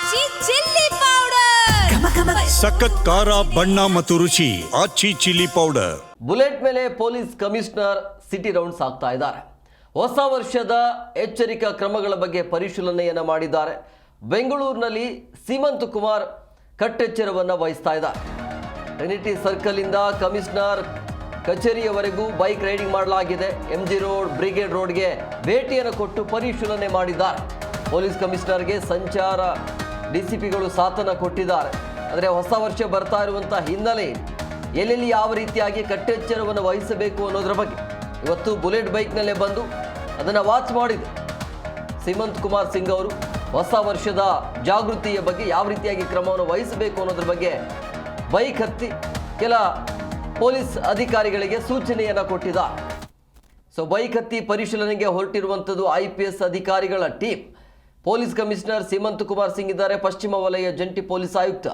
ಆಚಿ chilli powder ಸಖತ್ ಖಾರ ಬಣ್ಣ ಮತ್ತು ರುಚಿ ಆಚಿ ಚಿಲ್ಲಿ ಪೌಡರ್. ಬುಲೆಟ್ ಮೇಲೆ ಪೊಲೀಸ್ ಕಮಿಷನರ್ ಸಿಟಿ ರೌಂಡ್ಸ್ ಆಗ್ತಾ ಇದ್ದಾರೆ. ಹೊಸ ವರ್ಷದ ಎಚ್ಚರಿಕಾ ಕ್ರಮಗಳ ಬಗ್ಗೆ ಪರಿಶೀಲನೆಯನ್ನು ಮಾಡಿದ್ದಾರೆ. ಬೆಂಗಳೂರಿನಲ್ಲಿ ಸೀಮಂತ್ ಕುಮಾರ್ ಕಟ್ಟೆಚ್ಚರವನ್ನು ವಹಿಸ್ತಾ ಇದ್ದಾರೆ. ಟ್ರಿನಿಟಿ ಸರ್ಕಲ್ ಇಂದ ಕಮಿಷನರ್ ಕಚೇರಿಯವರೆಗೂ ಬೈಕ್ ರೈಡಿಂಗ್ ಮಾಡಲಾಗಿದೆ. MG ರೋಡ್, ಬ್ರಿಗೇಡ್ ರೋಡ್ಗೆ ಭೇಟಿಯನ್ನು ಕೊಟ್ಟು ಪರಿಶೀಲನೆ ಮಾಡಿದ್ದಾರೆ. ಪೊಲೀಸ್ ಕಮಿಷನರ್ಗೆ ಸಂಚಾರ DCPಗಳು ಸಾಥನ್ನು ಕೊಟ್ಟಿದ್ದಾರೆ. ಅಂದರೆ ಹೊಸ ವರ್ಷ ಬರ್ತಾ ಇರುವಂಥ ಹಿನ್ನೆಲೆ ಎಲ್ಲೆಲ್ಲಿ ಯಾವ ರೀತಿಯಾಗಿ ಕಟ್ಟೆಚ್ಚರವನ್ನು ವಹಿಸಬೇಕು ಅನ್ನೋದ್ರ ಬಗ್ಗೆ ಇವತ್ತು ಬುಲೆಟ್ ಬೈಕ್ನಲ್ಲೇ ಬಂದು ಅದನ್ನು ವಾಚ್ ಮಾಡಿದೆ ಸೀಮಂತ್ ಕುಮಾರ್ ಸಿಂಗ್ ಅವರು. ಹೊಸ ವರ್ಷದ ಜಾಗೃತಿಯ ಬಗ್ಗೆ ಯಾವ ರೀತಿಯಾಗಿ ಕ್ರಮವನ್ನು ವಹಿಸಬೇಕು ಅನ್ನೋದ್ರ ಬಗ್ಗೆ ಬೈಕ್ ಹತ್ತಿ ಕೆಲ ಪೊಲೀಸ್ ಅಧಿಕಾರಿಗಳಿಗೆ ಸೂಚನೆಯನ್ನು ಕೊಟ್ಟಿದ್ದಾರೆ. ಸೊ ಬೈಕ್ ಹತ್ತಿ ಪರಿಶೀಲನೆಗೆ ಹೊರಟಿರುವಂಥದ್ದು IPS ಅಧಿಕಾರಿಗಳ team. Police commissioner Seemant Kumar Singh ಇದ್ದಾರೆ. ಪಶ್ಚಿಮ ವಲಯ ಜಂಟಿ ಪೊಲೀಸ್ ಆಯುಕ್ತ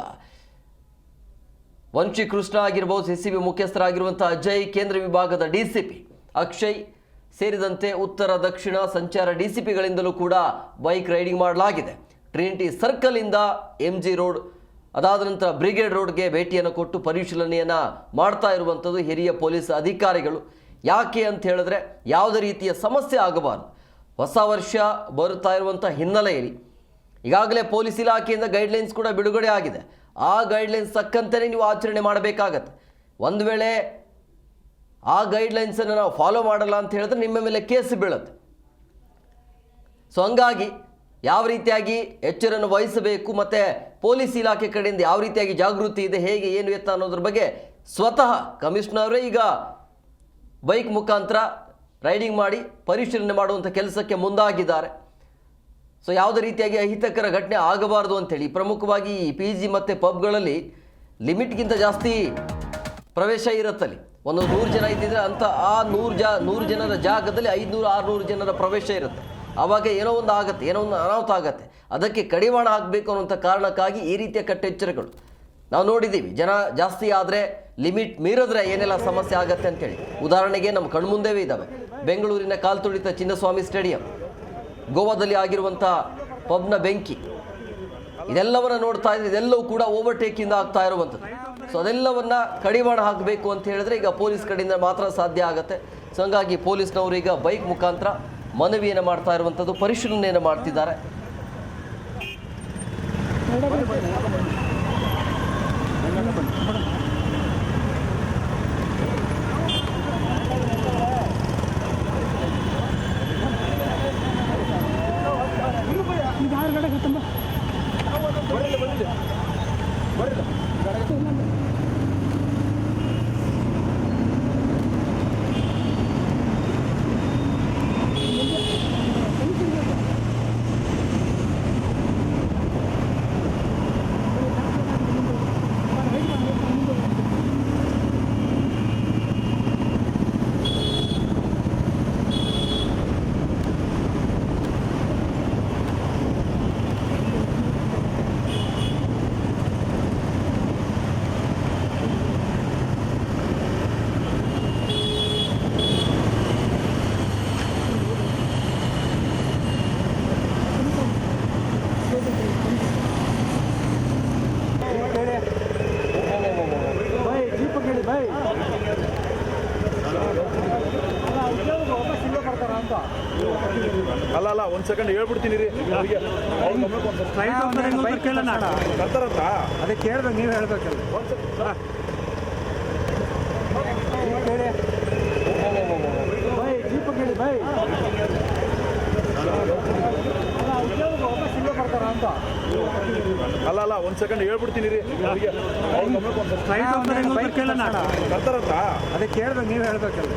ವಂಶಿ ಕೃಷ್ಣ ಆಗಿರ್ಬೋದು, CCB ಮುಖ್ಯಸ್ಥರಾಗಿರುವಂಥ ಅಜಯ್, ಕೇಂದ್ರ ವಿಭಾಗದ DCP ಅಕ್ಷಯ್ ಸೇರಿದಂತೆ ಉತ್ತರ ದಕ್ಷಿಣ ಸಂಚಾರ DCPಗಳಿಂದಲೂ ಕೂಡ ಬೈಕ್ ರೈಡಿಂಗ್ ಮಾಡಲಾಗಿದೆ. ಟ್ರಿನಿಟಿ ಸರ್ಕಲ್ ಇಂದ MG ರೋಡ್, ಅದಾದ ನಂತರ ಬ್ರಿಗೇಡ್ ರೋಡ್ಗೆ ಭೇಟಿಯನ್ನು ಕೊಟ್ಟು ಪರಿಶೀಲನೆಯನ್ನು ಮಾಡ್ತಾ ಇರುವಂಥದ್ದು ಹಿರಿಯ ಪೊಲೀಸ್ ಅಧಿಕಾರಿಗಳು. ಯಾಕೆ ಅಂತ ಹೇಳಿದ್ರೆ ಯಾವುದೇ ರೀತಿಯ ಸಮಸ್ಯೆ ಆಗಬಾರ್ದು. ಹೊಸ ವರ್ಷ ಬರುತ್ತಾ ಇರುವಂಥ ಹಿನ್ನೆಲೆಯಲ್ಲಿ ಈಗಾಗಲೇ ಪೊಲೀಸ್ ಇಲಾಖೆಯಿಂದ ಗೈಡ್ಲೈನ್ಸ್ ಕೂಡ ಬಿಡುಗಡೆ ಆಗಿದೆ. ಆ ಗೈಡ್ಲೈನ್ಸ್ ತಕ್ಕಂತೆಯೇ ನೀವು ಆಚರಣೆ ಮಾಡಬೇಕಾಗತ್ತೆ. ಒಂದು ವೇಳೆ ಆ ಗೈಡ್ಲೈನ್ಸನ್ನು ನಾವು ಫಾಲೋ ಮಾಡಲ್ಲ ಅಂತ ಹೇಳಿದ್ರೆ ನಿಮ್ಮ ಮೇಲೆ ಕೇಸ್ ಬೀಳುತ್ತೆ. ಸೊ ಹಂಗಾಗಿ ಯಾವ ರೀತಿಯಾಗಿ ಎಚ್ಚರನ್ನು ವಹಿಸಬೇಕು ಮತ್ತು ಪೊಲೀಸ್ ಇಲಾಖೆ ಕಡೆಯಿಂದ ಯಾವ ರೀತಿಯಾಗಿ ಜಾಗೃತಿ ಇದೆ, ಹೇಗೆ ಏನು ಎತ್ತ ಅನ್ನೋದ್ರ ಬಗ್ಗೆ ಸ್ವತಃ ಕಮಿಷನರೇ ಈಗ ಬೈಕ್ ಮುಖಾಂತರ ರೈಡಿಂಗ್ ಮಾಡಿ ಪರಿಶೀಲನೆ ಮಾಡುವಂಥ ಕೆಲಸಕ್ಕೆ ಮುಂದಾಗಿದ್ದಾರೆ. ಸೊ ಯಾವುದೇ ರೀತಿಯಾಗಿ ಅಹಿತಕರ ಘಟನೆ ಆಗಬಾರ್ದು ಅಂಥೇಳಿ ಪ್ರಮುಖವಾಗಿ ಈ PG ಮತ್ತು ಪಬ್ಗಳಲ್ಲಿ ಲಿಮಿಟ್ಗಿಂತ ಜಾಸ್ತಿ ಪ್ರವೇಶ ಇರುತ್ತಲ್ಲಿ. ಒಂದು 100 ಜನ ಇದ್ದಿದ್ರೆ ಅಂತ ಆ 100 ಜನರ ಜಾಗದಲ್ಲಿ 500-600 ಜನರ ಪ್ರವೇಶ ಇರುತ್ತೆ. ಆವಾಗ ಏನೋ ಒಂದು ಆಗುತ್ತೆ, ಏನೋ ಒಂದು ಅನಾಹುತ ಆಗುತ್ತೆ. ಅದಕ್ಕೆ ಕಡಿವಾಣ ಹಾಕಬೇಕು ಅನ್ನುವಂಥ ಕಾರಣಕ್ಕಾಗಿ ಈ ರೀತಿಯ ಕಟ್ಟೆಚ್ಚರಗಳು ನಾವು ನೋಡಿದ್ದೀವಿ. ಜನ ಜಾಸ್ತಿ ಆದರೆ ಲಿಮಿಟ್ ಮೀರಿದ್ರೆ ಏನೆಲ್ಲ ಸಮಸ್ಯೆ ಆಗುತ್ತೆ ಅಂತೇಳಿ ಉದಾಹರಣೆಗೆ ನಮ್ಮ ಕಣ್ಮುಂದೇವೇ ಇದ್ದಾವೆ. ಬೆಂಗಳೂರಿನ ಕಾಲ್ತುಳಿತ ಚಿನ್ನಸ್ವಾಮಿ ಸ್ಟೇಡಿಯಂ, ಗೋವಾದಲ್ಲಿ ಆಗಿರುವಂಥ ಪಬ್ನ ಬೆಂಕಿ, ಇದೆಲ್ಲವನ್ನ ನೋಡ್ತಾ ಇದ್ರೆ ಇದೆಲ್ಲವೂ ಕೂಡ ಓವರ್ಟೇಕಿಂದ ಆಗ್ತಾ ಇರುವಂಥದ್ದು. ಸೊ ಅದೆಲ್ಲವನ್ನ ಕಡಿವಾಣ ಹಾಕಬೇಕು ಅಂತ ಹೇಳಿದ್ರೆ ಈಗ ಪೊಲೀಸ್ ಕಡೆಯಿಂದ ಮಾತ್ರ ಸಾಧ್ಯ ಆಗುತ್ತೆ. ಸೊ ಹಂಗಾಗಿ ಪೊಲೀಸ್ನವರು ಈಗ ಬೈಕ್ ಮುಖಾಂತರ ಮನವಿಯನ್ನು ಮಾಡ್ತಾ ಇರುವಂಥದ್ದು, ಪರಿಶೀಲನೆಯನ್ನು ಮಾಡ್ತಿದ್ದಾರೆ. ಅಲ್ಲ ಒಂದು ಸೆಕೆಂಡ್ ಹೇಳ್ಬಿಡ್ತೀನಿ ರೀ ಅವರಿಗೆ. ಬರ್ತಾರಂತ ಅದೇ ಕೇಳ್ಬೇಕು, ನೀವು ಹೇಳ್ಬೇಕಲ್ಲ. ಜೀಪ ಕೇಳಿ ಬೈ ಬರ್ತಾರ ಅಂತ. ಅಲ್ಲ ಒಂದು ಸೆಕೆಂಡ್ ಹೇಳ್ಬಿಡ್ತೀನಿ ರೀ ಅವರಿಗೆ. ಬರ್ತಾರಂತ ಬರ್ತಾರಂತ ಅದೇ ಕೇಳ್ಬೇಕು, ನೀವು ಹೇಳ್ಬೇಕಲ್ಲ.